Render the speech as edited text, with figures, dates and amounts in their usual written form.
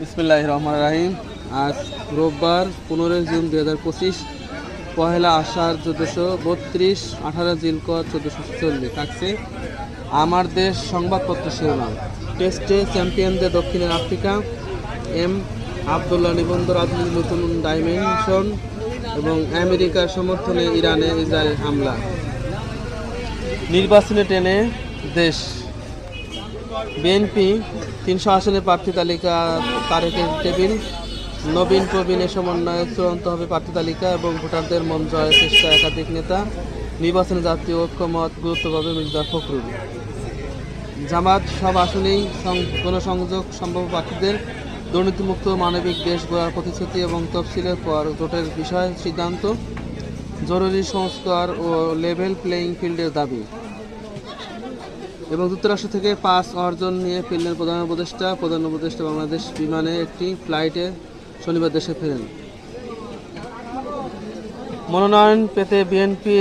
বিসমিল্লাহির রহমানির রহিম। আজ রোববার 15 জুন 2025, পহেলা আষাঢ় 1432, 18 জিলকদ 1440। থাকছে আমার দেশ সংবাদপত্র শিরোনাম। টেস্টে চ্যাম্পিয়নদের দক্ষিণ আফ্রিকা, এম আবদুল্লাহ নিবন্ধ রাজনীতির নতুন ডাইমেনশন এবং আমেরিকার সমর্থনে ইরানে ইসরায়েল হামলা। নির্বাচনে টেনে দেশ। বিএনপি 300 আসনে প্রার্থী তালিকা তারেকের টেবিল। নবীন প্রবীণের সমন্বয়ে চূড়ান্ত হবে প্রার্থী তালিকা এবং ভোটারদের মন জয়ের চেষ্টা একাধিক নেতা। নির্বাচনে জাতীয় ঐক্যমত গুরুত্ব পাবে মির্জা ফখরুল। জামাত সব আসনেই গণসংযোগ সম্ভাব্য প্রার্থীদের। দুর্নীতিমুক্ত মানবিক দেশ গড়ার প্রতিশ্রুতি এবং তফসিলের পর জোটের বিষয়ে সিদ্ধান্ত। জরুরি সংস্কার ও লেভেল প্লেয়িং ফিল্ডের দাবি। এবং যুক্তরাষ্ট্র থেকে 5 অর্জন নিয়ে ফিরলেন প্রধান উপদেষ্টা বাংলাদেশ বিমানে একটি ফ্লাইটে শনিবার দেশে ফেরেন। মনোনয়ন পেতে বিএনপি